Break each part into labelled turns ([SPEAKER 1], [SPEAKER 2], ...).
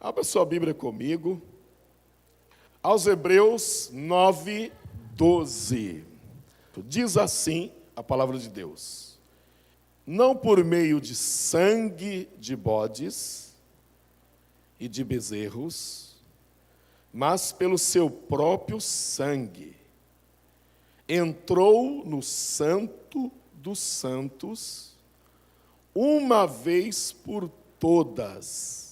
[SPEAKER 1] Abra sua Bíblia comigo, aos Hebreus 9, 12. Diz assim a palavra de Deus: não por meio de sangue de bodes e de bezerros, mas pelo seu próprio sangue, entrou no Santo dos Santos, uma vez por todas,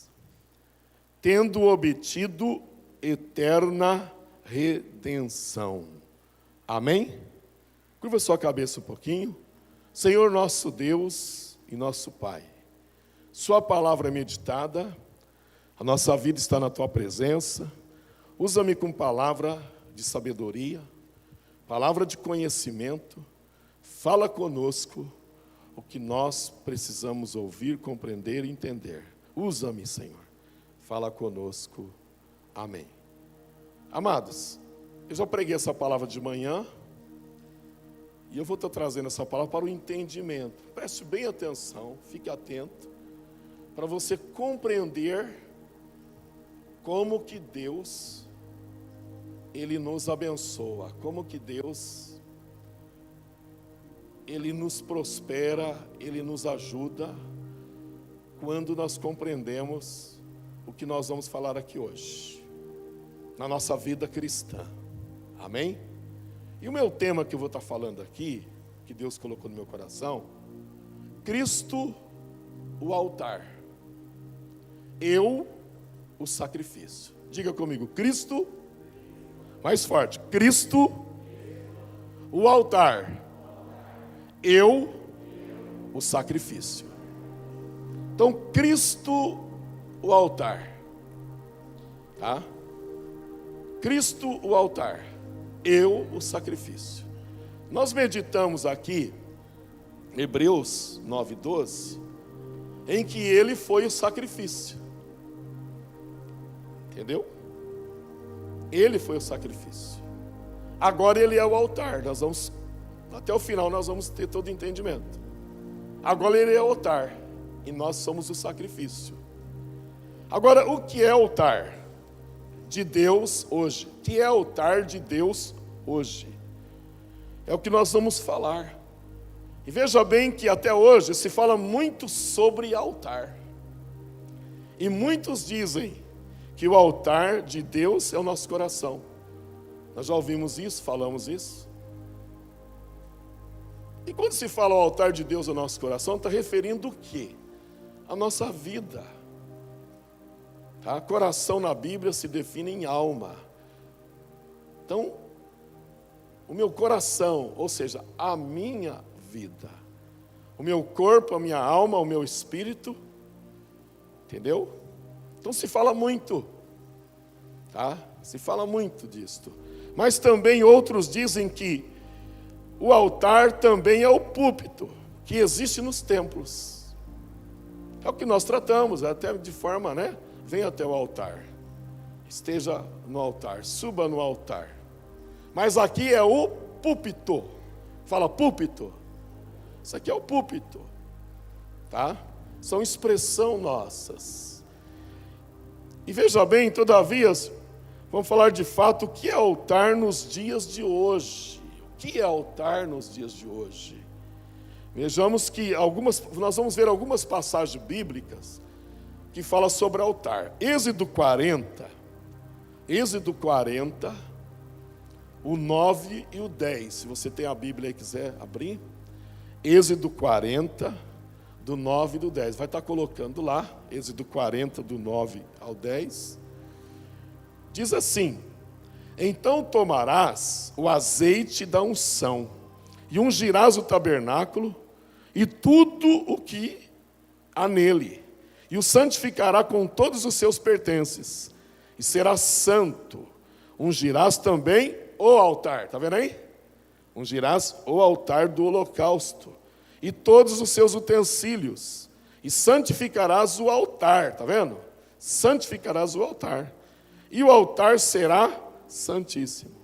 [SPEAKER 1] tendo obtido eterna redenção. Amém? Curva sua cabeça um pouquinho. Senhor nosso Deus e nosso Pai, sua palavra é meditada, a nossa vida está na tua presença. Usa-me com palavra de sabedoria, palavra de conhecimento. Fala conosco o que nós precisamos ouvir, compreender e entender. Usa-me, Senhor. Fala conosco. Amém. Amados, eu já preguei essa palavra de manhã e eu vou estar trazendo essa palavra para o entendimento. Preste bem atenção, fique atento, para você compreender como que Deus, Ele nos abençoa, como que Deus, Ele nos prospera, Ele nos ajuda, quando nós compreendemos o que nós vamos falar aqui hoje, na nossa vida cristã. Amém? E o meu tema que eu vou estar falando aqui, que Deus colocou no meu coração: Cristo, o altar, eu, o sacrifício. Diga comigo: Cristo, mais forte, Cristo, o altar, eu, o sacrifício. Então, Cristo, o altar, tá? Cristo, o altar, eu, o sacrifício. Nós meditamos aqui, Hebreus 9:12, em que Ele foi o sacrifício. Entendeu? Ele foi o sacrifício. Agora Ele é o altar. Nós vamos, até o final nós vamos ter todo o entendimento. Agora Ele é o altar e nós somos o sacrifício. Agora, o que é altar de Deus hoje? O que é altar de Deus hoje? É o que nós vamos falar. E veja bem que até hoje se fala muito sobre altar. E muitos dizem que o altar de Deus é o nosso coração. Nós já ouvimos isso, falamos isso. E quando se fala o altar de Deus é o nosso coração, está referindo o quê? A nossa vida. Tá? Coração na Bíblia se define em alma. Então, o meu coração, ou seja, a minha vida, o meu corpo, a minha alma, o meu espírito, entendeu? Então se fala muito, tá? Se fala muito disto. Mas também outros dizem que o altar também é o púlpito que existe nos templos. É o que nós tratamos, até de forma, né? Venha até o altar, esteja no altar, suba no altar. Mas aqui é o púlpito. Fala púlpito. Isso aqui é o púlpito, tá? São expressão nossas. E veja bem, todavia, vamos falar de fato o que é altar nos dias de hoje. O que é altar nos dias de hoje? Vejamos que nós vamos ver algumas passagens bíblicas que fala sobre altar. Êxodo 40, o 9 e o 10. Se você tem a Bíblia e quiser abrir. Êxodo 40, do 9 e do 10. Vai estar colocando lá, Êxodo 40, do 9 ao 10. Diz assim: então tomarás o azeite da unção, e ungirás o tabernáculo, e tudo o que há nele, e o santificará com todos os seus pertences, e será santo. Ungirás também o altar, está vendo aí? Ungirás o altar do holocausto, e todos os seus utensílios, e santificarás o altar, está vendo? Santificarás o altar, e o altar será santíssimo.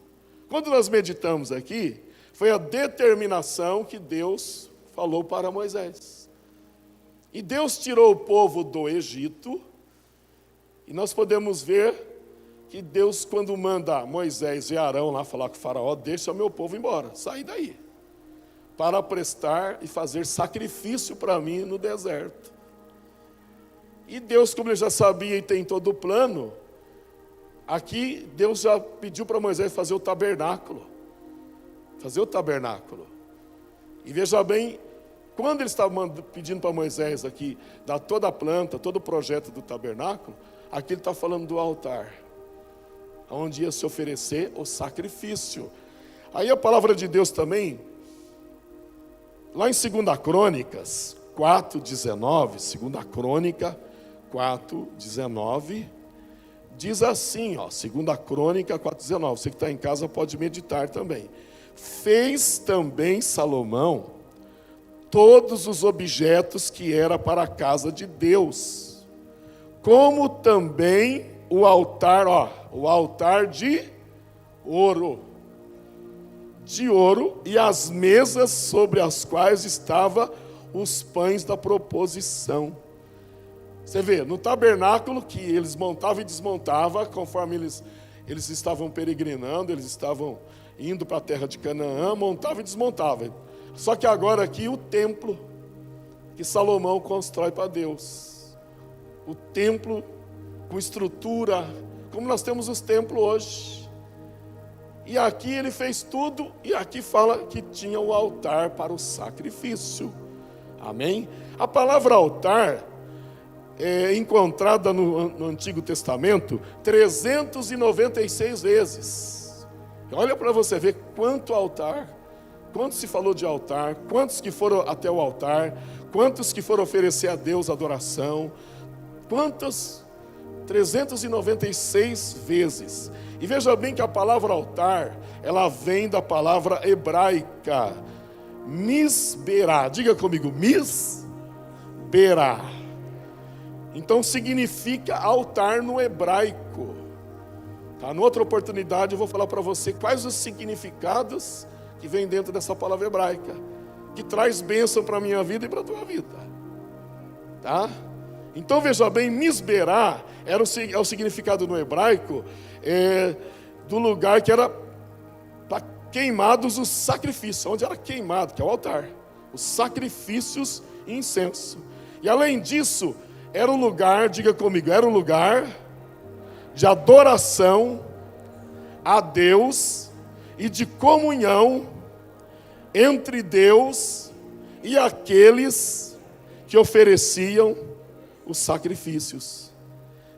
[SPEAKER 1] Quando nós meditamos aqui, foi a determinação que Deus falou para Moisés. E Deus tirou o povo do Egito E nós podemos ver que Deus, quando manda Moisés e Arão lá falar com o faraó, deixa o meu povo embora, sai daí, para prestar e fazer sacrifício para mim no deserto. E Deus, como ele já sabia e tem todo o plano, aqui Deus já pediu para Moisés fazer o tabernáculo. Fazer o tabernáculo. E veja bem, quando ele estava pedindo para Moisés aqui, dar toda a planta, todo o projeto do tabernáculo, aqui ele está falando do altar, onde ia se oferecer o sacrifício. Aí a palavra de Deus também, lá em 2 Crônicas 4:19, 2 Crônica 4:19, diz assim, 2 Crônica 4:19, você que está em casa pode meditar também. Fez também Salomão todos os objetos que era para a casa de Deus, como também o altar, o altar de ouro, e as mesas sobre as quais estavam os pães da proposição. Você vê, no tabernáculo que eles montavam e desmontavam, conforme eles estavam peregrinando, eles estavam indo para a terra de Canaã, montavam e desmontavam. Só que agora aqui o templo que Salomão constrói para Deus. O templo com estrutura, como nós temos os templos hoje. E aqui ele fez tudo, e aqui fala que tinha o altar para o sacrifício. Amém? A palavra altar é encontrada no Antigo Testamento 396 vezes. Olha para você ver quanto altar, quanto se falou de altar, quantos que foram até o altar, quantos que foram oferecer a Deus adoração, quantas? 396 vezes. E veja bem que a palavra altar, ela vem da palavra hebraica, misberá. Diga comigo, misberá. Então significa altar no hebraico. Tá? Noutra oportunidade eu vou falar para você quais os significados que vem dentro dessa palavra hebraica, que traz bênção para a minha vida e para a tua vida. Tá? Então veja bem, misberá é o significado no hebraico do lugar que era para queimados os sacrifícios, onde era queimado, que é o altar, os sacrifícios e incenso. E além disso, era um lugar, diga comigo, era um lugar de adoração a Deus e de comunhão entre Deus e aqueles que ofereciam os sacrifícios.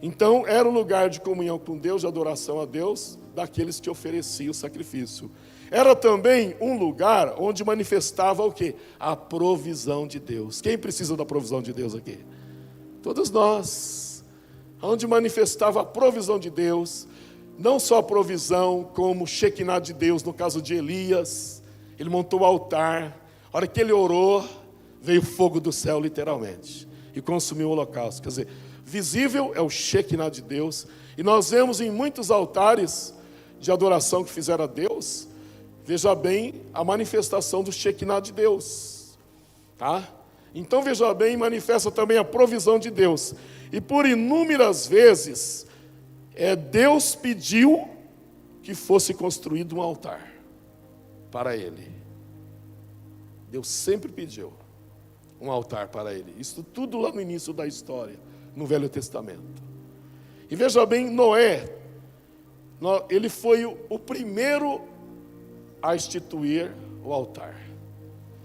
[SPEAKER 1] Então era um lugar de comunhão com Deus, de adoração a Deus, daqueles que ofereciam o sacrifício. Era também um lugar onde manifestava o quê? A provisão de Deus. Quem precisa da provisão de Deus aqui? Todos nós. Onde manifestava a provisão de Deus, não só a provisão, como o Shekinah de Deus, no caso de Elias. Ele montou o altar, a hora que ele orou, veio fogo do céu literalmente, e consumiu o holocausto. Quer dizer, visível é o Shekinah de Deus, e nós vemos em muitos altares de adoração que fizeram a Deus, veja bem a manifestação do Shekinah de Deus, tá? Então veja bem, manifesta também a provisão de Deus, e por inúmeras vezes, Deus pediu que fosse construído um altar para Ele. Deus sempre pediu um altar para Ele. Isso tudo lá no início da história, no Velho Testamento. E veja bem, Noé, ele foi o primeiro a instituir o altar.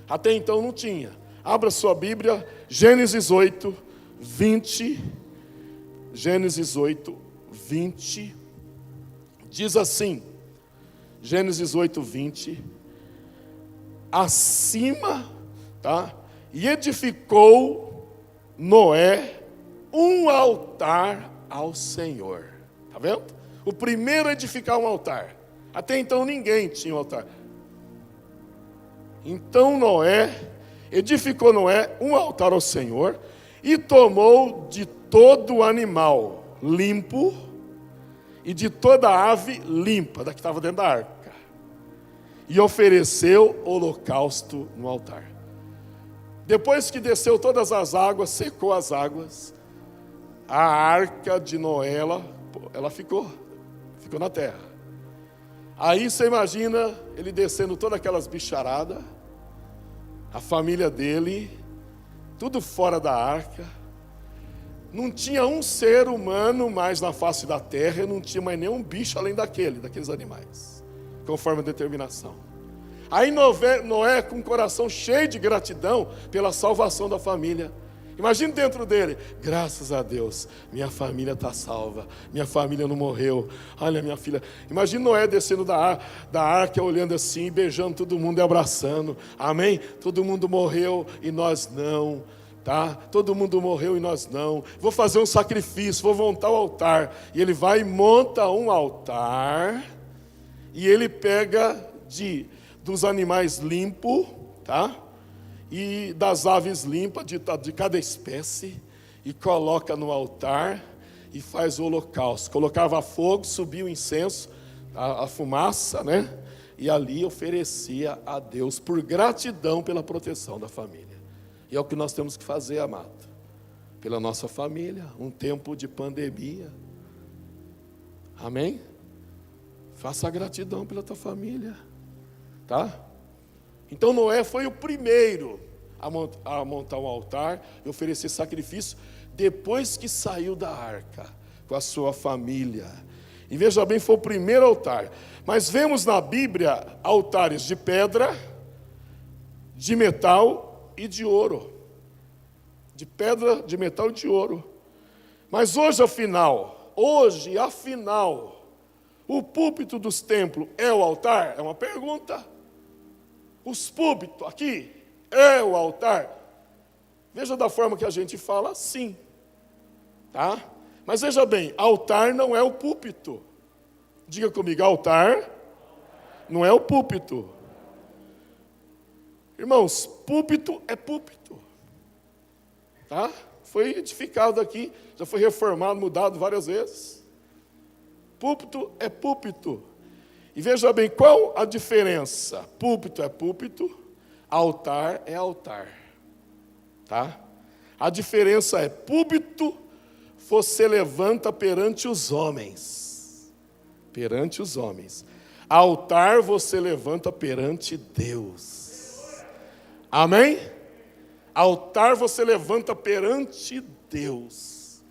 [SPEAKER 1] Até então não tinha. Abra sua Bíblia, Gênesis 8, 20. Gênesis 8, 20. Diz assim, Gênesis 8, 20. Acima, tá? E edificou Noé um altar ao Senhor. Tá vendo? O primeiro a edificar um altar. Até então ninguém tinha um altar. Então edificou Noé um altar ao Senhor e tomou de todo animal limpo e de toda ave limpa, da que estava dentro da arca, e ofereceu holocausto no altar. Depois que desceu todas as águas, secou as águas, a arca de Noé, ela ficou na terra. Aí você imagina ele descendo todas aquelas bicharadas, a família dele, tudo fora da arca. Não tinha um ser humano mais na face da terra, e não tinha mais nenhum bicho além daqueles animais, conforme a determinação. Aí Noé, com o coração cheio de gratidão pela salvação da família. Imagina dentro dele: graças a Deus, minha família está salva, minha família não morreu. Olha, minha filha. Imagina Noé descendo da arca, olhando assim, beijando todo mundo e abraçando. Amém? Todo mundo morreu e nós não. Tá? Todo mundo morreu e nós não. Vou fazer um sacrifício, vou montar o altar. E ele vai e monta um altar. E ele pega dos animais limpos, tá? E das aves limpas de cada espécie, e coloca no altar e faz o holocausto. Colocava fogo, subia o incenso, a fumaça, né? E ali oferecia a Deus por gratidão pela proteção da família. E é o que nós temos que fazer, amado, pela nossa família, um tempo de pandemia. Amém? Faça a gratidão pela tua família, tá? Então Noé foi o primeiro a montar um altar e oferecer sacrifício depois que saiu da arca com a sua família. E veja bem, foi o primeiro altar. Mas vemos na Bíblia altares de pedra, de metal e de ouro. De pedra, de metal e de ouro. Mas hoje afinal, o púlpito dos templos é o altar? É uma pergunta. Os púlpitos aqui é o altar? Veja da forma que a gente fala, sim. Tá? Mas veja bem, altar não é o púlpito. Diga comigo, altar não é o púlpito. Irmãos, púlpito é púlpito. Tá? Foi edificado aqui, já foi reformado, mudado várias vezes. Púlpito é púlpito. E veja bem, qual a diferença? Púlpito é púlpito, altar é altar. Tá? A diferença é: púlpito você levanta perante os homens. Perante os homens. Altar você levanta perante Deus. Amém? Altar você levanta perante Deus.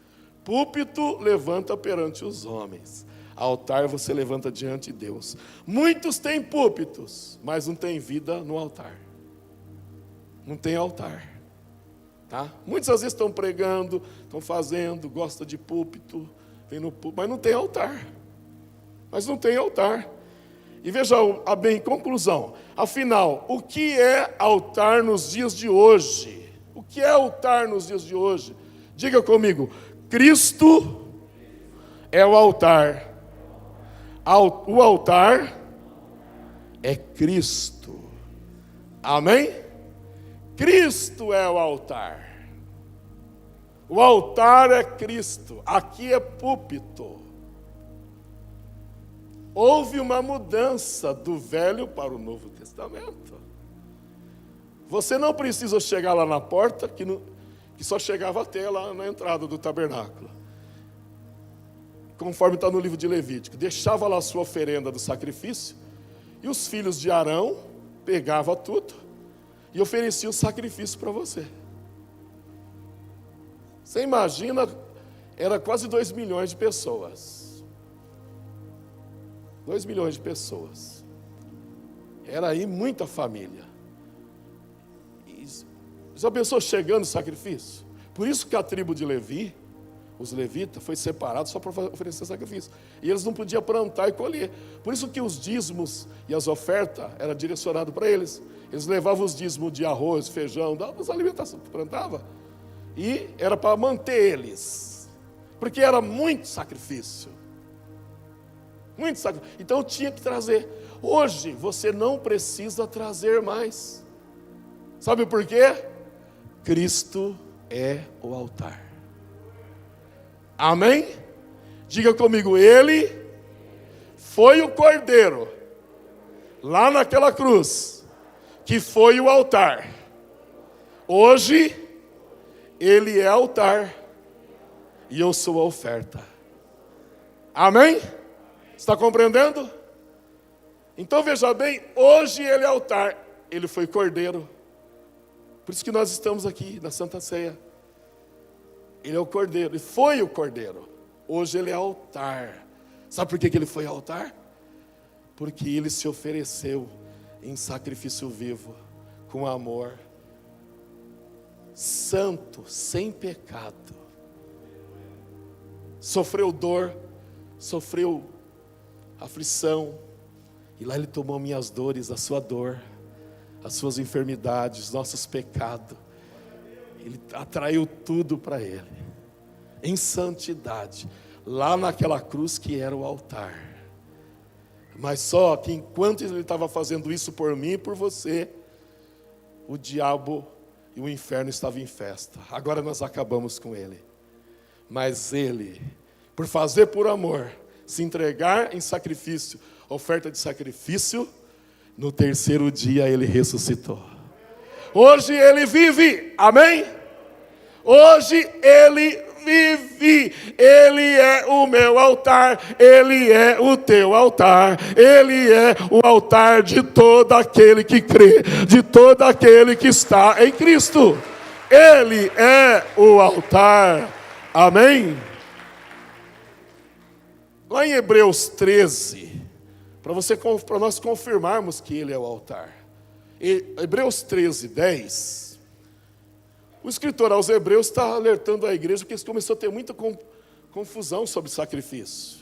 [SPEAKER 1] Púlpito levanta perante os homens. Altar você levanta diante de Deus. Muitos têm púlpitos, mas não têm vida no altar. Não tem altar. Tá? Muitos às vezes estão pregando, estão fazendo, gostam de púlpito, vem no púlpito, mas não tem altar. Mas não tem altar. E veja bem, conclusão. Afinal, o que é altar nos dias de hoje? O que é altar nos dias de hoje? Diga comigo: Cristo é o altar. O altar é Cristo. Amém? Cristo é o altar. O altar é Cristo. Aqui é púlpito. Houve uma mudança do Velho para o Novo Testamento. Você não precisa chegar lá na porta, que só chegava até lá na entrada do tabernáculo. Conforme está no livro de Levítico. Deixava lá a sua oferenda do sacrifício, e os filhos de Arão pegavam tudo e ofereciam o sacrifício para você. Você imagina, era quase 2 milhões de pessoas. 2 milhões de pessoas. Era aí muita família. Já pensou chegando o sacrifício? Por isso que a tribo de Levi, os levitas, foi separado só para oferecer sacrifício. E eles não podiam plantar e colher. Por isso que os dízimos e as ofertas eram direcionados para eles. Eles levavam os dízimos de arroz, feijão, das alimentações que plantavam. E era para manter eles. Porque era muito sacrifício. Muito sacrifício. Então tinha que trazer. Hoje você não precisa trazer mais. Sabe por quê? Cristo é o altar. Amém? Diga comigo: Ele foi o cordeiro lá naquela cruz, que foi o altar. Hoje Ele é altar. e eu sou a oferta. Amém? Está compreendendo? Então veja bem, hoje ele é altar, ele foi cordeiro. Por isso que nós estamos aqui na Santa Ceia. Ele é o cordeiro, ele foi o cordeiro. Hoje ele é altar. Sabe por que ele foi altar? Porque ele se ofereceu em sacrifício vivo, com amor, santo, sem pecado. Sofreu dor, sofreu aflição, e lá ele tomou minhas dores, a sua dor, as suas enfermidades, nossos pecados. Ele atraiu tudo para ele, em santidade, lá naquela cruz que era o altar. Mas só que enquanto ele estava fazendo isso por mim e por você, o diabo e o inferno estavam em festa. Agora nós acabamos com ele. Mas ele, por fazer por amor, se entregar em sacrifício, oferta de sacrifício, no terceiro dia ele ressuscitou. Hoje ele vive, amém? Hoje ele vive, ele é o meu altar, ele é o teu altar, ele é o altar de todo aquele que crê, de todo aquele que está em Cristo. Ele é o altar, amém? Lá em Hebreus 13, para nós confirmarmos que ele é o altar. Hebreus 13, 10, o escritor aos Hebreus está alertando a igreja porque eles começaram a ter muita confusão sobre sacrifício.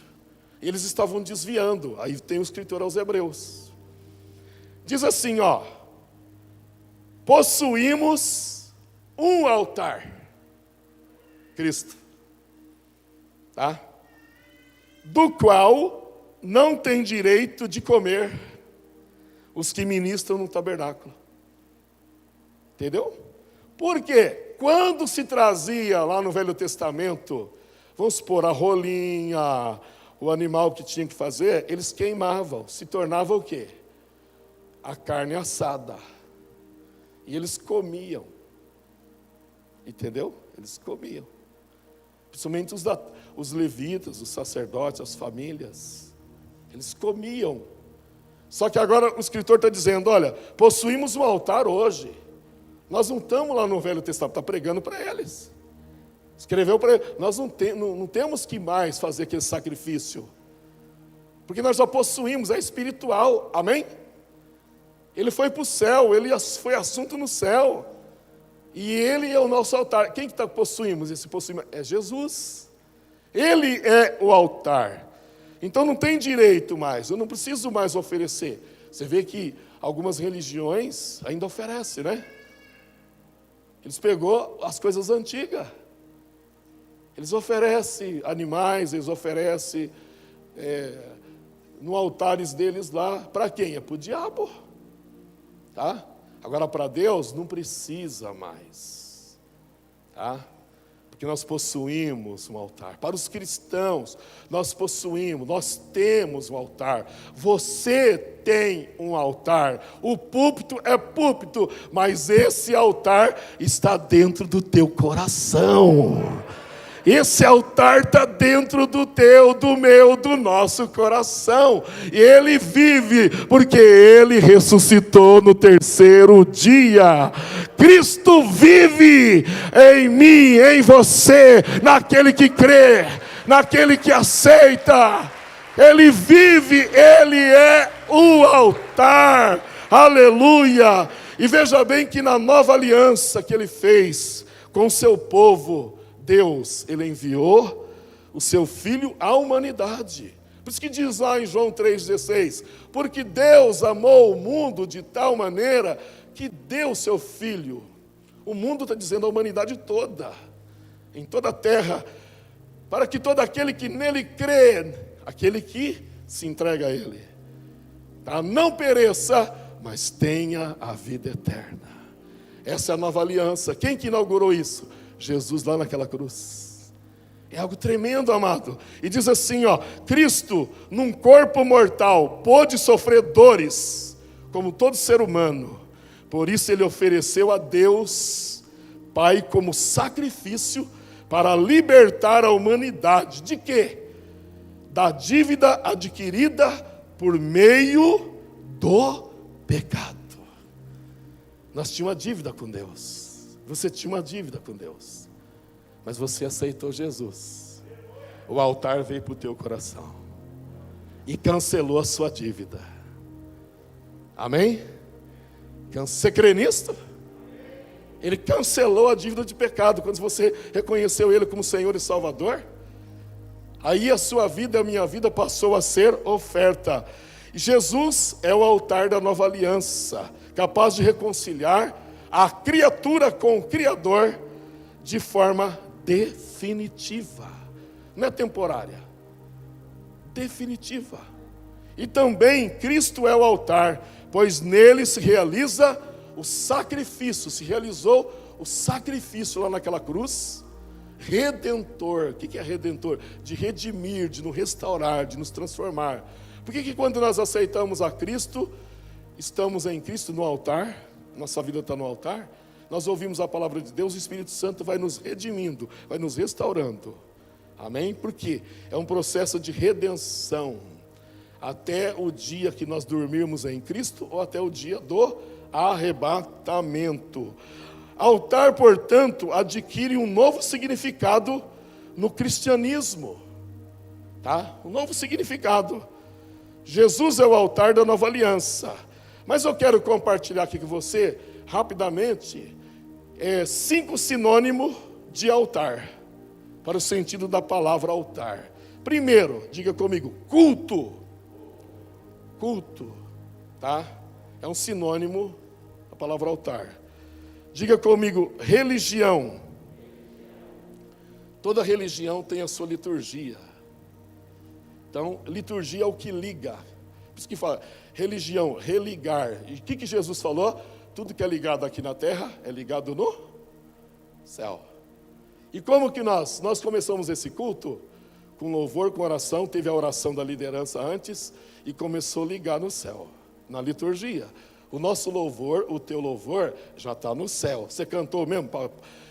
[SPEAKER 1] Eles estavam desviando. Aí tem o escritor aos Hebreus. Diz assim, ó: possuímos um altar, Cristo, tá? Do qual não tem direito de comer os que ministram no tabernáculo. Entendeu? Porque quando se trazia lá no Velho Testamento, vamos supor, a rolinha, o animal que tinha que fazer, eles queimavam, se tornava o quê? A carne assada. E eles comiam. Entendeu? Eles comiam. Principalmente os levitas, os sacerdotes, as famílias. Eles comiam. Só que agora o escritor está dizendo, olha, possuímos um altar hoje. Nós não estamos lá no Velho Testamento, está pregando para eles. Escreveu para eles. Nós não temos que mais fazer aquele sacrifício. Porque nós já possuímos, é espiritual, amém? Ele foi para o céu, ele foi assunto no céu. E ele é o nosso altar. Quem que possuímos? Esse possuímos é Jesus. Ele é o altar. Então não tem direito mais, eu não preciso mais oferecer. Você vê que algumas religiões ainda oferecem, né? Eles pegou as coisas antigas. Eles oferecem animais, eles oferecem no altares deles lá. Para quem? É para o diabo. Tá? Agora para Deus não precisa mais. Tá? Porque nós possuímos um altar. Para os cristãos, nós possuímos, nós temos um altar. Você tem um altar. O púlpito é púlpito, mas esse altar está dentro do teu coração. Esse altar está dentro do teu, do meu, do nosso coração. E ele vive, porque ele ressuscitou no terceiro dia. Cristo vive em mim, em você, naquele que crê, naquele que aceita. Ele vive, ele é o altar. Aleluia! E veja bem que na nova aliança que ele fez com o seu povo, Deus, ele enviou o seu Filho à humanidade. Por isso que diz lá em João 3,16, porque Deus amou o mundo de tal maneira que deu o seu Filho. O mundo está dizendo a humanidade toda, em toda a terra, para que todo aquele que nele crê, aquele que se entrega a ele, tá? Não pereça, mas tenha a vida eterna. Essa é a nova aliança. Quem que inaugurou isso? Jesus lá naquela cruz. É algo tremendo, amado. E diz assim, ó: Cristo, num corpo mortal, pôde sofrer dores, como todo ser humano. Por isso ele ofereceu a Deus, Pai, como sacrifício para libertar a humanidade. De quê? Da dívida adquirida por meio do pecado. Nós tínhamos uma dívida com Deus. Você tinha uma dívida com Deus. Mas você aceitou Jesus. O altar veio para o teu coração e cancelou a sua dívida. Amém? Você crê nisto? Ele cancelou a dívida de pecado. Quando você reconheceu Ele como Senhor e Salvador, aí a sua vida e a minha vida passou a ser oferta. E Jesus é o altar da nova aliança, capaz de reconciliar a criatura com o Criador de forma definitiva. Não é temporária, definitiva. E também Cristo é o altar, pois nele se realiza o sacrifício, se realizou o sacrifício lá naquela cruz, redentor. O que é redentor? De redimir, de nos restaurar, de nos transformar. Por que quando nós aceitamos a Cristo, estamos em Cristo no altar, nossa vida está no altar, nós ouvimos a palavra de Deus, o Espírito Santo vai nos redimindo, vai nos restaurando. Amém? Porque é um processo de redenção, até o dia que nós dormirmos em Cristo, ou até o dia do arrebatamento. Altar, portanto, adquire um novo significado no cristianismo, tá? Um novo significado. Jesus é o altar da nova aliança. Mas eu quero compartilhar aqui com você, rapidamente, 5 sinônimos de altar, para o sentido da palavra altar. Primeiro, diga comigo, culto. Culto, tá? É um sinônimo da palavra altar. Diga comigo, religião. Toda religião tem a sua liturgia. Então, liturgia é o que liga. Por isso que fala, religião, religar. E o que Jesus falou? Tudo que é ligado aqui na terra é ligado no céu. E como que nós começamos esse culto? Com louvor, com oração. Teve a oração da liderança antes e começou a ligar no céu, na liturgia. O nosso louvor, o teu louvor, já está no céu. Você cantou mesmo?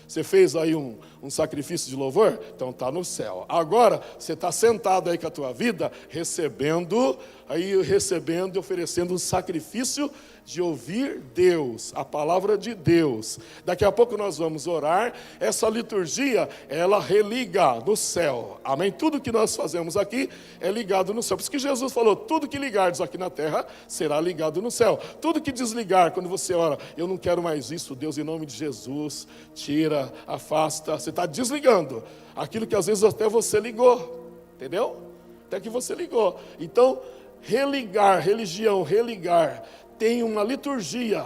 [SPEAKER 1] Você fez aí um sacrifício de louvor? Então está no céu. Agora, você está sentado aí com a tua vida, recebendo e oferecendo um sacrifício de ouvir Deus, a palavra de Deus. Daqui a pouco nós vamos orar. Essa liturgia, ela religa no céu. Amém? Tudo que nós fazemos aqui é ligado no céu. Por isso que Jesus falou, tudo que ligardes aqui na terra, será ligado no céu. Tudo que desligar, quando você ora, eu não quero mais isso, Deus, em nome de Jesus, tira, afasta. Você está desligando aquilo que às vezes até você ligou. Entendeu? Até que você ligou. Então, religar, religião, religar, tem uma liturgia,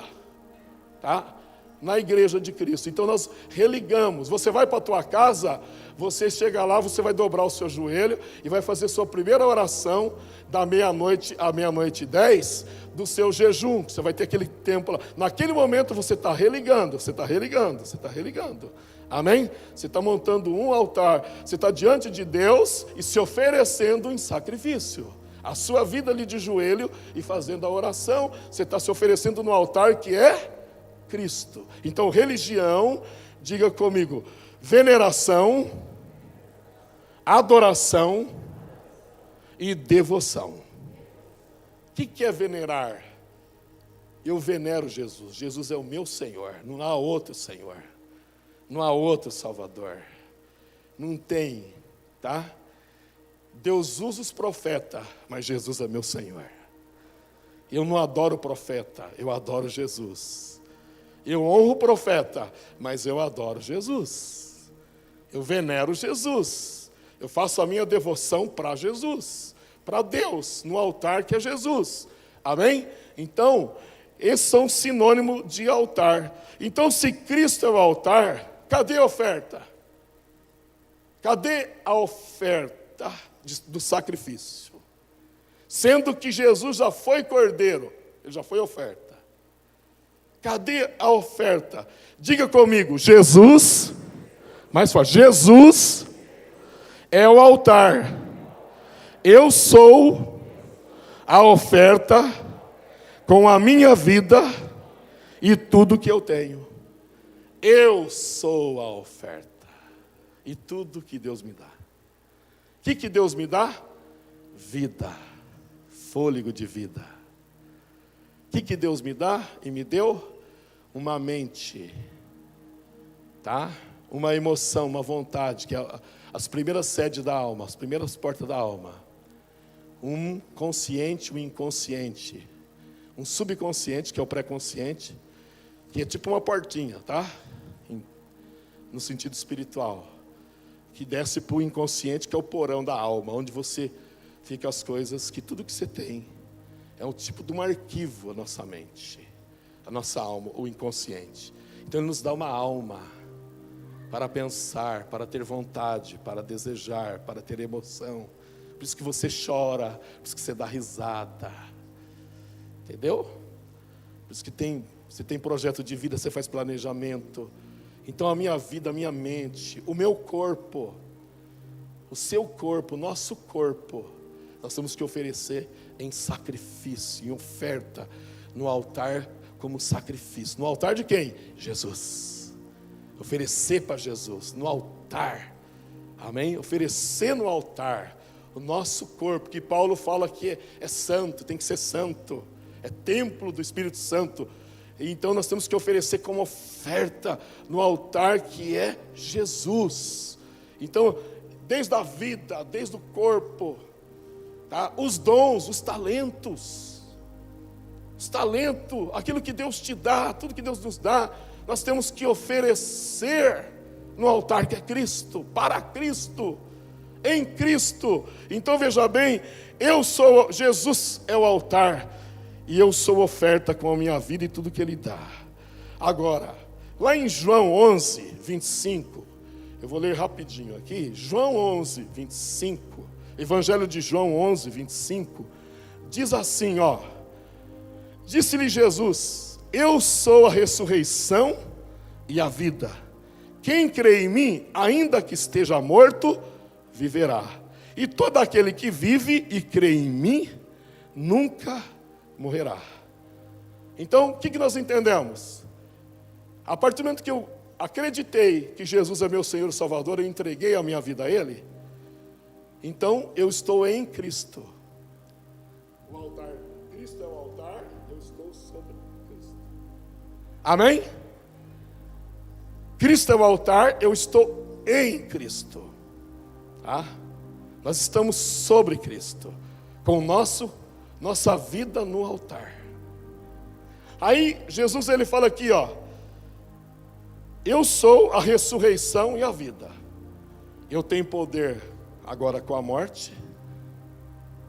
[SPEAKER 1] tá? Na igreja de Cristo. Então nós religamos. Você vai para a tua casa, você chega lá, você vai dobrar o seu joelho e vai fazer sua primeira oração da meia-noite à 00:10 do seu jejum. Você vai ter aquele tempo lá. Naquele momento você está religando, você está religando, você está religando. Amém? Você está montando um altar, você está diante de Deus e se oferecendo em sacrifício. A sua vida ali de joelho e fazendo a oração, você está se oferecendo no altar que é Cristo. Então, religião, diga comigo, veneração, adoração e devoção. O que é venerar? Eu venero Jesus. Jesus é o meu Senhor. Não há outro Senhor. Não há outro Salvador. Não tem, tá? Deus usa os profetas, mas Jesus é meu Senhor. Eu não adoro o profeta, eu adoro Jesus. Eu honro o profeta, mas eu adoro Jesus. Eu venero Jesus. Eu faço a minha devoção para Jesus, para Deus, no altar que é Jesus. Amém? Então, esses são sinônimos de altar. Então, se Cristo é o altar, cadê a oferta? Cadê a oferta do sacrifício? Sendo que Jesus já foi cordeiro, ele já foi oferta. Cadê a oferta? Diga comigo, Jesus, mais forte, Jesus é o altar. Eu sou a oferta com a minha vida e tudo que eu tenho. Eu sou a oferta. e tudo que Deus me dá. O que Deus me dá? Vida, fôlego de vida. O que Deus me dá e me deu? Uma mente, tá? Uma emoção, uma vontade, que é as primeiras sedes da alma, as primeiras portas da alma. Um consciente, um inconsciente. Um subconsciente, que é o pré-consciente, que é tipo uma portinha, tá? No sentido espiritual. Que desce para o inconsciente, que é o porão da alma, onde você fica as coisas, que tudo que você tem é um tipo de um arquivo, a nossa mente, a nossa alma, o inconsciente. Então Ele nos dá uma alma para pensar, para ter vontade, para desejar, para ter emoção. Por isso que você chora, por isso que você dá risada. Entendeu? Por isso que você tem projeto de vida, você faz planejamento. Então a minha vida, a minha mente, o meu corpo, o seu corpo, o nosso corpo, nós temos que oferecer em sacrifício, em oferta, no altar como sacrifício. No altar de quem? Jesus. Oferecer para Jesus, no altar. Amém? Oferecer no altar o nosso corpo, que Paulo fala que é santo, tem que ser santo. É templo do Espírito Santo. Então nós temos que oferecer como oferta no altar que é Jesus. Então, desde a vida, desde o corpo, tá? Os dons, os talentos, aquilo que Deus te dá, tudo que Deus nos dá, nós temos que oferecer no altar que é Cristo, para Cristo, em Cristo. Então veja bem, Jesus é o altar, e eu sou oferta com a minha vida e tudo que Ele dá. Agora, lá em João 11, 25, eu vou ler rapidinho aqui, João 11, 25, Evangelho de João 11, 25, diz assim, ó: disse-lhe Jesus: eu sou a ressurreição e a vida. Quem crê em mim, ainda que esteja morto, viverá. E todo aquele que vive e crê em mim, nunca morrerá. Então, o que nós entendemos? A partir do momento que eu acreditei que Jesus é meu Senhor e Salvador, eu entreguei a minha vida a Ele, então eu estou em Cristo. O altar, Cristo é o altar, eu estou sobre Cristo. Amém? Cristo é o altar, eu estou em Cristo. Tá? Nós estamos sobre Cristo, com nossa vida no altar. Aí Jesus ele fala aqui, ó: eu sou a ressurreição e a vida. Eu tenho poder agora com a morte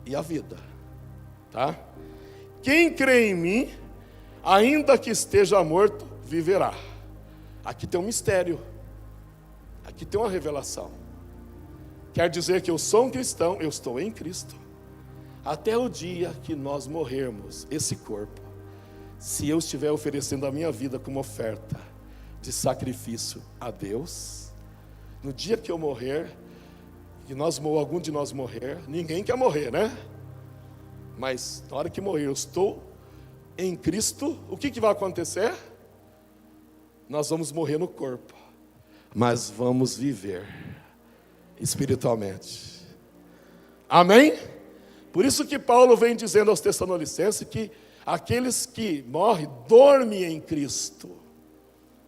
[SPEAKER 1] e a vida, tá? Quem crê em mim, ainda que esteja morto, viverá. Aqui tem um mistério, aqui tem uma revelação. Quer dizer que eu sou um cristão, eu estou em Cristo, até o dia que nós morrermos, esse corpo, se eu estiver oferecendo a minha vida como oferta de sacrifício a Deus, no dia que eu morrer, que algum de nós morrer, ninguém quer morrer, né? Mas na hora que morrer, eu estou em Cristo, o que vai acontecer? Nós vamos morrer no corpo, mas vamos viver espiritualmente. Amém? Por isso que Paulo vem dizendo aos Tessalonicenses que aqueles que morrem, dormem em Cristo.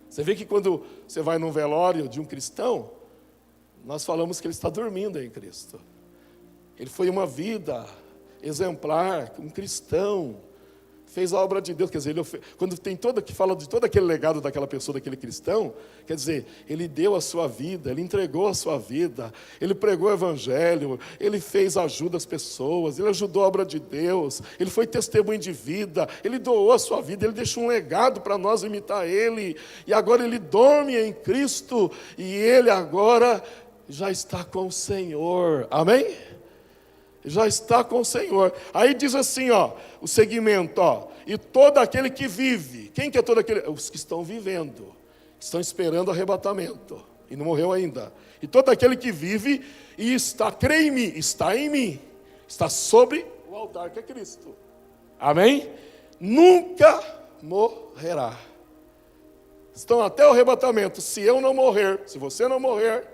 [SPEAKER 1] Você vê que quando você vai num velório de um cristão, nós falamos que ele está dormindo em Cristo. Ele foi uma vida exemplar, um cristão, fez a obra de Deus. Quer dizer, quando tem que fala de todo aquele legado daquela pessoa, daquele cristão, quer dizer, ele deu a sua vida, ele entregou a sua vida, ele pregou o evangelho, ele fez ajuda às pessoas, ele ajudou a obra de Deus, ele foi testemunho de vida, ele doou a sua vida, ele deixou um legado para nós imitar ele, e agora ele dorme em Cristo, e ele agora já está com o Senhor. Amém? Já está com o Senhor. Aí diz assim, ó, o segmento, ó: e todo aquele que vive. Quem que é todo aquele? Os que estão vivendo, que estão esperando o arrebatamento e não morreu ainda. E todo aquele que vive e crê em mim, está em mim, está sobre o altar que é Cristo. Amém? Nunca morrerá. Estão até o arrebatamento. Se eu não morrer, se você não morrer,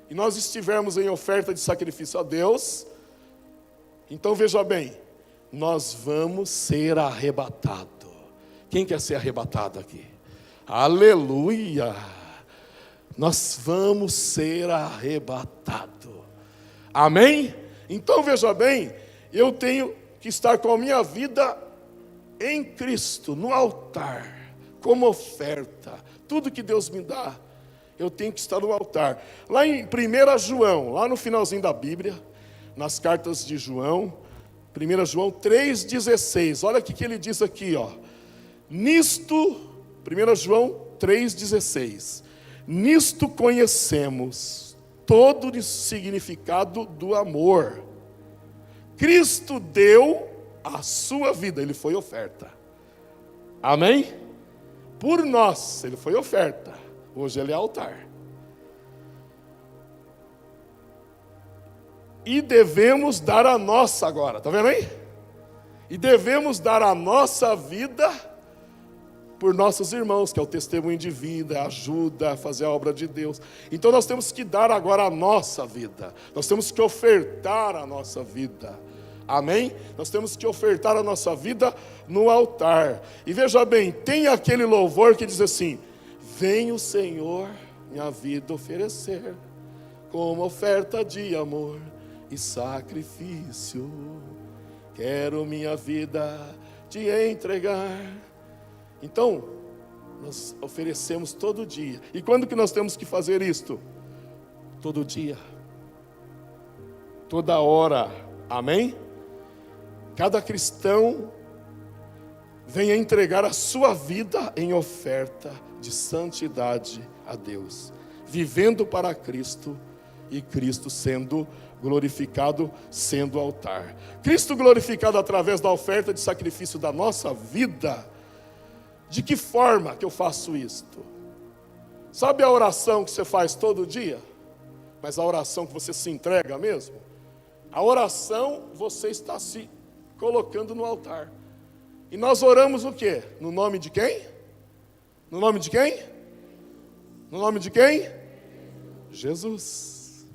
[SPEAKER 1] e nós estivermos em oferta de sacrifício a Deus, então veja bem, nós vamos ser arrebatados. Quem quer ser arrebatado aqui? Aleluia! Nós vamos ser arrebatados. Amém? Então veja bem, eu tenho que estar com a minha vida em Cristo, no altar, como oferta. Tudo que Deus me dá, eu tenho que estar no altar. Lá em 1 João, lá no finalzinho da Bíblia, nas cartas de João, 1 João 3,16, olha o que ele diz aqui, ó. Nisto, 1 João 3,16, nisto conhecemos todo o significado do amor. Cristo deu a sua vida, ele foi oferta. Amém? Por nós, ele foi oferta. Hoje ele é altar. E devemos dar a nossa agora, está vendo aí? E devemos dar a nossa vida por nossos irmãos, que é o testemunho de vida, ajuda a fazer a obra de Deus. Então nós temos que dar agora a nossa vida. Nós temos que ofertar a nossa vida. Amém? Nós temos que ofertar a nossa vida no altar. E veja bem, tem aquele louvor que diz assim: vem o Senhor minha vida oferecer, como oferta de amor e sacrifício. Quero minha vida te entregar. Então, nós oferecemos todo dia. E quando que nós temos que fazer isto? Todo dia. Toda hora. Amém? Cada cristão venha entregar a sua vida em oferta de santidade a Deus, vivendo para Cristo e Cristo sendo glorificado, sendo altar. Cristo glorificado através da oferta de sacrifício da nossa vida. De que forma que eu faço isto? Sabe a oração que você faz todo dia? Mas a oração que você se entrega mesmo? A oração você está se colocando no altar. E nós oramos o quê? No nome de quem? No nome de quem? No nome de quem? Jesus.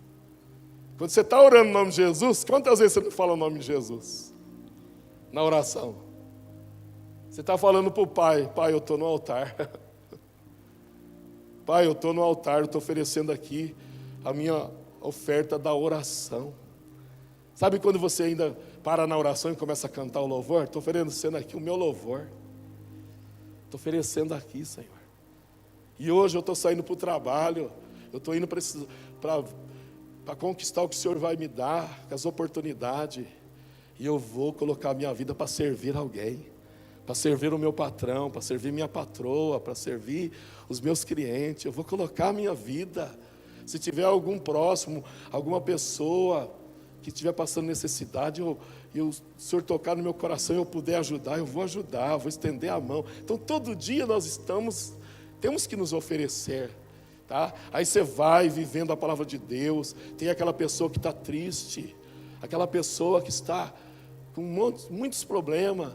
[SPEAKER 1] Quando você está orando no nome de Jesus, quantas vezes você não fala o nome de Jesus? Na oração. Você está falando para o Pai: Pai, eu estou no altar. Pai, eu estou no altar, eu estou oferecendo aqui a minha oferta da oração. Sabe quando você ainda para na oração e começa a cantar o louvor? Estou oferecendo aqui o meu louvor. Estou oferecendo aqui, Senhor. E hoje eu estou saindo para o trabalho, eu estou indo para conquistar o que o Senhor vai me dar, as oportunidades. E eu vou colocar a minha vida para servir alguém, para servir o meu patrão, para servir minha patroa, para servir os meus clientes. Eu vou colocar a minha vida. Se tiver algum próximo, alguma pessoa que estiver passando necessidade, e o Senhor tocar no meu coração e eu puder ajudar, eu vou ajudar, vou estender a mão. Então todo dia nós temos que nos oferecer, tá? Aí você vai vivendo a palavra de Deus. Tem aquela pessoa que está triste, aquela pessoa que está com muitos problemas,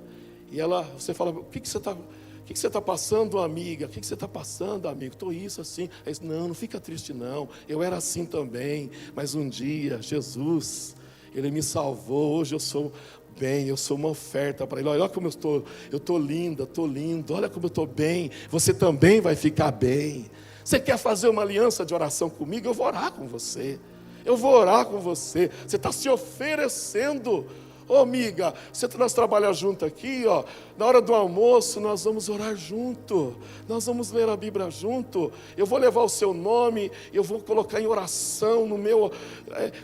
[SPEAKER 1] e você fala: o que você está passando, amiga? O que você está passando, amigo? Estou isso, assim. Aí, não fica triste não, eu era assim também, mas um dia Jesus, Ele me salvou, hoje eu sou bem, eu sou uma oferta para Ele. Olha como eu estou linda, estou lindo, olha como eu estou bem, você também vai ficar bem. Você quer fazer uma aliança de oração comigo? Eu vou orar com você, você está se oferecendo. Ô amiga, nós trabalhamos junto aqui, ó. Na hora do almoço nós vamos orar junto, nós vamos ler a Bíblia junto. Eu vou levar o seu nome, eu vou colocar em oração no meu,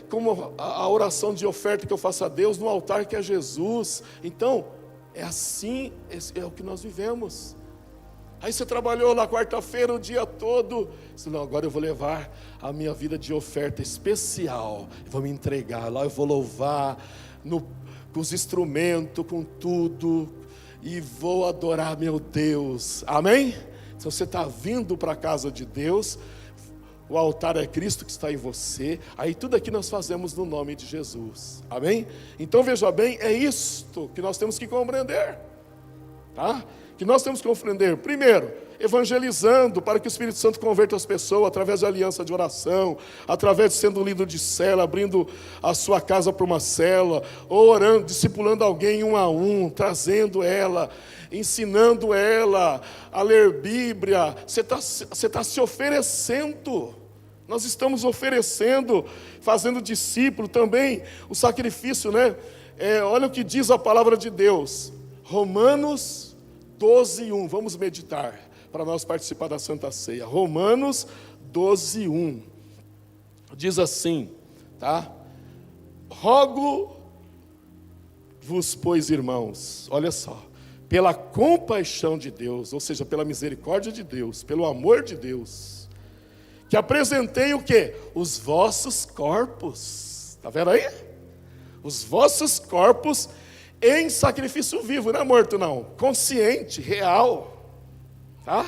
[SPEAKER 1] como a oração de oferta que eu faço a Deus no altar que é Jesus. Então, é assim, é o que nós vivemos. Aí você trabalhou lá quarta-feira o dia todo, disse: não, agora eu vou levar a minha vida de oferta especial, eu vou me entregar lá, eu vou louvar com os instrumentos, com tudo, e vou adorar meu Deus. Amém? Se você está vindo para a casa de Deus, o altar é Cristo que está em você. Aí tudo aqui nós fazemos no nome de Jesus. Amém? Então veja bem, é isto que nós temos que compreender, tá? que nós temos que compreender. Primeiro, evangelizando para que o Espírito Santo converta as pessoas através de aliança de oração, através de sendo líder de célula, abrindo a sua casa para uma célula, ou orando, discipulando alguém um a um, trazendo ela, ensinando ela a ler Bíblia. Você tá se oferecendo. Nós estamos oferecendo, fazendo discípulo também, o sacrifício, né? Olha o que diz a palavra de Deus, Romanos 12:1, vamos meditar, para nós participar da Santa Ceia. Romanos 12:1, diz assim, tá? Rogo-vos, pois, irmãos, olha só, pela compaixão de Deus, ou seja, pela misericórdia de Deus, pelo amor de Deus, que apresentei o quê? Os vossos corpos, está vendo aí? Os vossos corpos em sacrifício vivo, não é morto não, consciente, real, tá?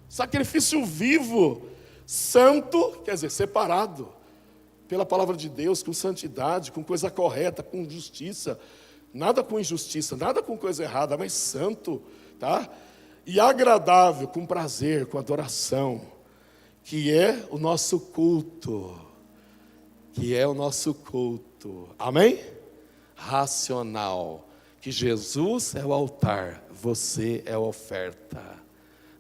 [SPEAKER 1] Sacrifício vivo, santo, quer dizer, separado pela palavra de Deus, com santidade, com coisa correta, com justiça, nada com injustiça, nada com coisa errada, mas santo, tá? E agradável, com prazer, com adoração, que é o nosso culto, amém? Racional, que Jesus é o altar, você é a oferta,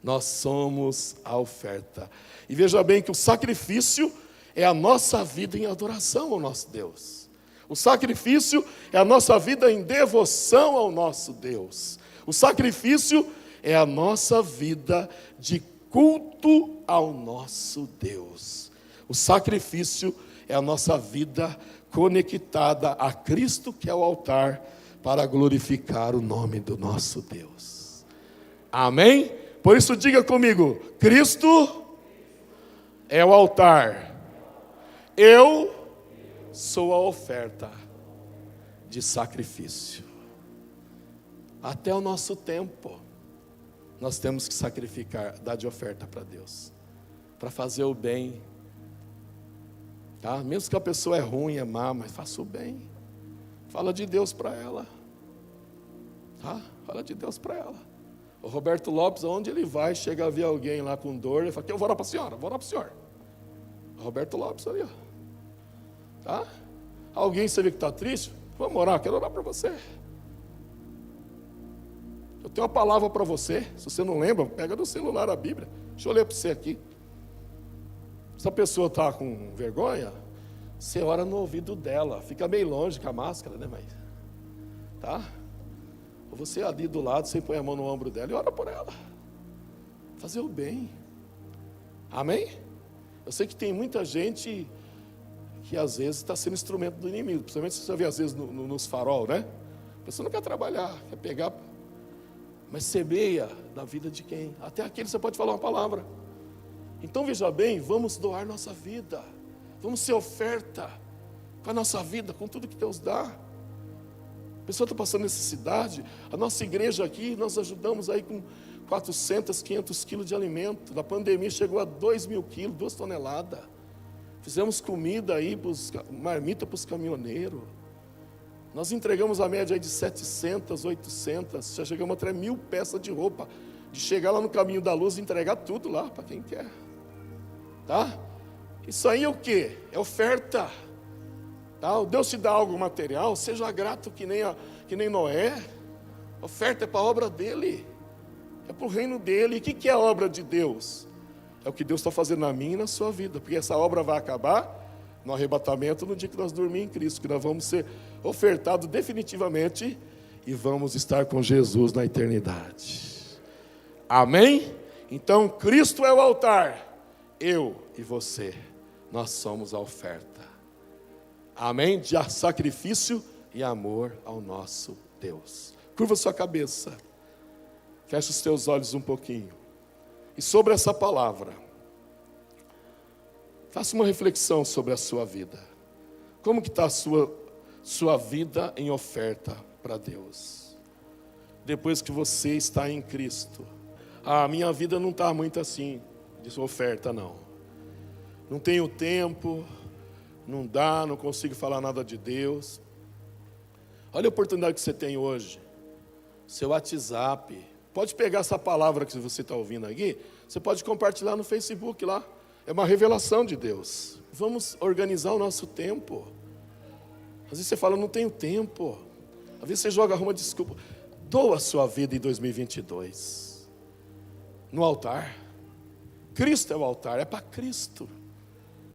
[SPEAKER 1] nós somos a oferta. E veja bem que o sacrifício é a nossa vida em adoração ao nosso Deus. O sacrifício é a nossa vida em devoção ao nosso Deus. O sacrifício é a nossa vida de culto ao nosso Deus. O sacrifício é a nossa vida conectada a Cristo, que é o altar, para glorificar o nome do nosso Deus. Amém? Por isso diga comigo, Cristo é o altar. Eu sou a oferta de sacrifício. Até o nosso tempo, nós temos que sacrificar, dar de oferta para Deus, para fazer o bem, tá? Mesmo que a pessoa é ruim, é má, mas faça o bem. Fala de Deus para ela, tá? Fala de Deus para ela. O Roberto Lopes, aonde ele vai, chega a ver alguém lá com dor, ele fala, eu vou orar para a senhora, vou orar para o senhor. Roberto Lopes ali, ó. Tá? Alguém você vê que está triste? Vamos orar, quero orar para você. Eu tenho uma palavra para você. Se você não lembra, pega no celular a Bíblia. Deixa eu ler para você aqui. Se a pessoa está com vergonha, você ora no ouvido dela. Fica meio longe com a máscara, né? Mas, tá? Ou você ali do lado, você põe a mão no ombro dela e ora por ela. Fazer o bem. Amém? Eu sei que tem muita gente que às vezes está sendo instrumento do inimigo. Principalmente se você vê às vezes nos farol, né? A pessoa não quer trabalhar, quer pegar. Mas semeia na vida de quem? Até aquele você pode falar uma palavra. Então veja bem, vamos doar nossa vida. Vamos ser oferta com a nossa vida, com tudo que Deus dá. A pessoa está passando necessidade. A nossa igreja aqui, nós ajudamos aí com 400, 500 quilos de alimento. Na pandemia chegou a 2.000 quilos, 2 toneladas. Fizemos comida aí, marmita para os caminhoneiros. Nós entregamos a média aí de 700, 800, já chegamos até 1.000 peças de roupa. De chegar lá no caminho da luz e entregar tudo lá para quem quer. Tá? Isso aí é o quê? É oferta. Tá? O Deus te dá algo material, seja grato que nem Noé. Oferta é para a obra dele. É para o reino dele. E o que é a obra de Deus? É o que Deus está fazendo na minha e na sua vida. Porque essa obra vai acabar no arrebatamento no dia que nós dormirmos em Cristo. Que nós vamos ser ofertados definitivamente e vamos estar com Jesus na eternidade. Amém? Então Cristo é o altar. Eu e você, nós somos a oferta. Amém? De sacrifício e amor ao nosso Deus. Curva sua cabeça. Feche os teus olhos um pouquinho. E sobre essa palavra, faça uma reflexão sobre a sua vida. Como que está a sua vida em oferta para Deus? Depois que você está em Cristo. A minha vida não está muito assim, de sua oferta não. Não tenho tempo, não dá, não consigo falar nada de Deus. Olha a oportunidade que você tem hoje. Seu WhatsApp, Pode pegar essa palavra que você está ouvindo aqui, você pode compartilhar no Facebook lá. É uma revelação de Deus. Vamos organizar o nosso tempo. Às vezes você fala, não tenho tempo. Às vezes você joga uma desculpa. Doa a sua vida em 2022. No altar. Cristo é o altar, é para Cristo.